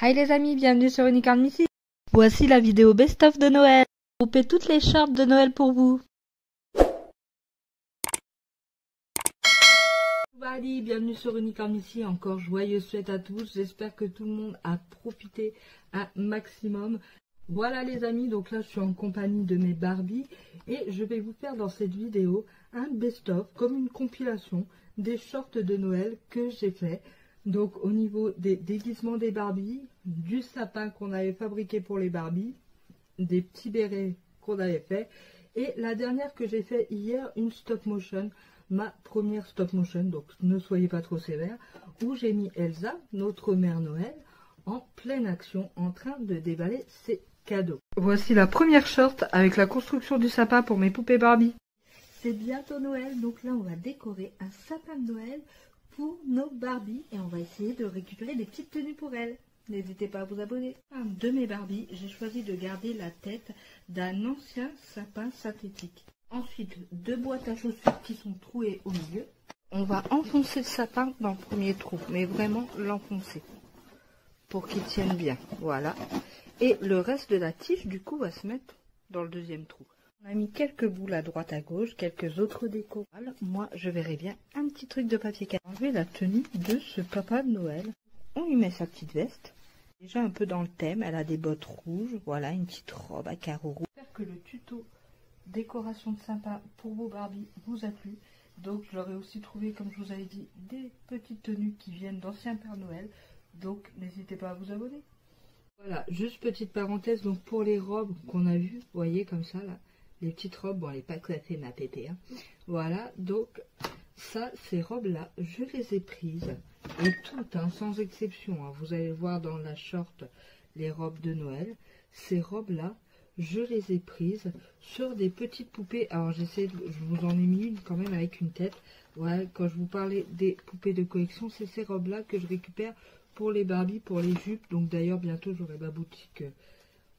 Hi les amis, bienvenue sur Unicorn Missy. Voici la vidéo best-of de Noël. J'ai groupé toutes les shorts de Noël pour vous. Allez, bienvenue sur Unicorn Missy. Encore joyeuses fêtes à tous. J'espère que tout le monde a profité un maximum. Voilà les amis, donc là je suis en compagnie de mes Barbie et je vais vous faire dans cette vidéo un best-of, comme une compilation des shorts de Noël que j'ai fait. Donc au niveau des déguisements des Barbie, du sapin qu'on avait fabriqué pour les Barbie, des petits bérets qu'on avait fait, et la dernière que j'ai fait hier, une stop motion, ma première stop motion, donc ne soyez pas trop sévères, où j'ai mis Elsa, notre mère Noël, en pleine action, en train de déballer ses cadeaux. Voici la première short avec la construction du sapin pour mes poupées Barbie. C'est bientôt Noël, donc là on va décorer un sapin de Noël pour nos Barbie et on va essayer de récupérer des petites tenues pour elles. N'hésitez pas à vous abonner. De mes Barbie, j'ai choisi de garder la tête d'un ancien sapin synthétique. Ensuite, deux boîtes à chaussures qui sont trouées au milieu. On va enfoncer le sapin dans le premier trou, mais vraiment l'enfoncer pour qu'il tienne bien. Voilà. Et le reste de la tige, du coup, va se mettre dans le deuxième trou. On a mis quelques boules à droite à gauche, quelques autres décos. Moi, je verrais bien un petit truc de papier cadeau. Enlever la tenue de ce papa de Noël. On lui met sa petite veste. Déjà un peu dans le thème, elle a des bottes rouges. Voilà, une petite robe à carreaux rouges. J'espère que le tuto décoration de sapin pour vos Barbie vous a plu. Donc, je leur ai aussi trouvé, comme je vous avais dit, des petites tenues qui viennent d'anciens Père Noël. Donc, n'hésitez pas à vous abonner. Voilà, juste petite parenthèse, donc pour les robes qu'on a vues, vous voyez comme ça là, les petites robes, bon elle n'est pas coiffée ma pépé, hein. Voilà, donc ça, ces robes là, je les ai prises, et toutes, hein, sans exception, hein, vous allez voir dans la short les robes de Noël, ces robes là, je les ai prises sur des petites poupées, alors je vous en ai mis une quand même avec une tête, voilà, quand je vous parlais des poupées de collection, c'est ces robes là que je récupère pour les Barbie, pour les jupes. Donc d'ailleurs bientôt j'aurai ma boutique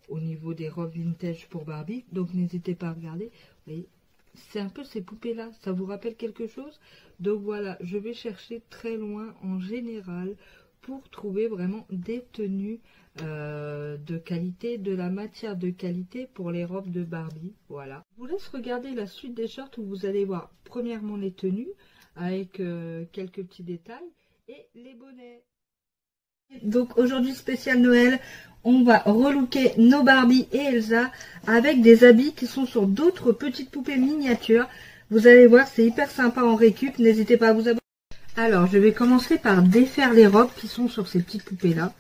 au niveau des robes vintage pour Barbie, donc n'hésitez pas à regarder. Vous voyez, c'est un peu ces poupées là, ça vous rappelle quelque chose? Donc voilà, je vais chercher très loin en général pour trouver vraiment des tenues de qualité, de la matière de qualité pour les robes de Barbie. Voilà, je vous laisse regarder la suite des shorts où vous allez voir premièrement les tenues avec quelques petits détails et les bonnets. Donc aujourd'hui spécial Noël, on va relooker nos Barbie et Elsa avec des habits qui sont sur d'autres petites poupées miniatures. Vous allez voir, c'est hyper sympa en récup, n'hésitez pas à vous abonner. Alors je vais commencer par défaire les robes qui sont sur ces petites poupées là.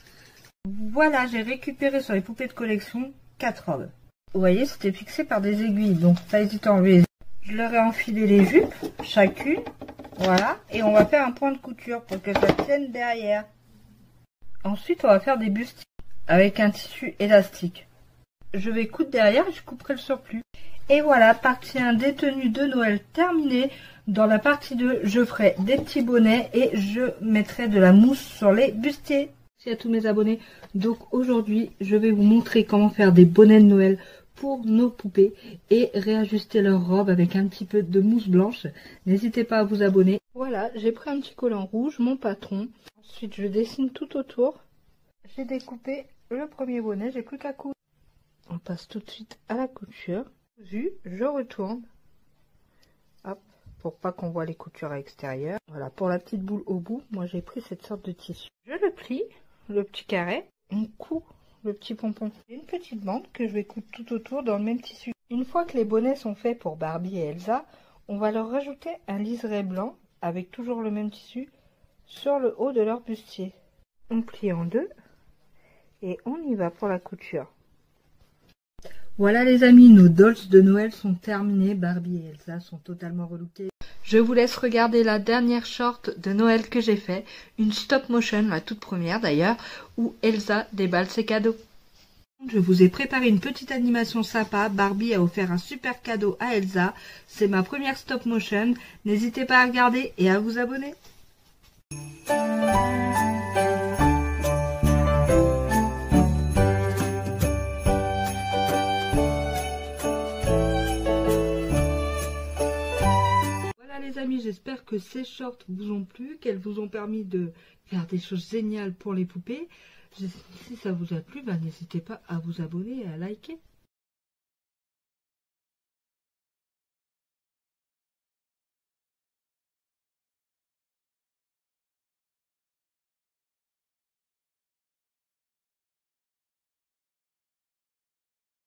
Voilà, j'ai récupéré sur les poupées de collection 4 robes. Vous voyez, c'était fixé par des aiguilles, donc pas hésiter à enlever. Je leur ai enfilé les jupes, chacune, voilà, et on va faire un point de couture pour que ça tienne derrière. Ensuite, on va faire des bustes avec un tissu élastique. Je vais coudre derrière et je couperai le surplus. Et voilà, partie 1 des tenues de Noël terminée. Dans la partie 2, je ferai des petits bonnets et je mettrai de la mousse sur les bustiers. Merci à tous mes abonnés. Donc aujourd'hui, je vais vous montrer comment faire des bonnets de Noël pour nos poupées et réajuster leurs robes avec un petit peu de mousse blanche. N'hésitez pas à vous abonner. Voilà, j'ai pris un petit collant rouge, mon patron. Ensuite, je dessine tout autour. J'ai découpé le premier bonnet, j'ai plus qu'à coudre. On passe tout de suite à la couture. Je retourne. Hop, pour pas qu'on voit les coutures à l'extérieur. Voilà, pour la petite boule au bout, moi j'ai pris cette sorte de tissu. Je le plie, le petit carré. On coud le petit pompon. Une petite bande que je vais coudre tout autour dans le même tissu. Une fois que les bonnets sont faits pour Barbie et Elsa, on va leur rajouter un liseré blanc avec toujours le même tissu sur le haut de leur bustier. On plie en deux et on y va pour la couture. Voilà les amis, nos dolls de Noël sont terminés. Barbie et Elsa sont totalement relookées. Je vous laisse regarder la dernière short de Noël que j'ai fait, une stop motion, la toute première d'ailleurs, où Elsa déballe ses cadeaux. Je vous ai préparé une petite animation sympa. Barbie a offert un super cadeau à Elsa. C'est ma première stop motion. N'hésitez pas à regarder et à vous abonner. Voilà les amis, j'espère que ces shorts vous ont plu, qu'elles vous ont permis de faire des choses géniales pour les poupées. Si ça vous a plu, ben, n'hésitez pas à vous abonner et à liker.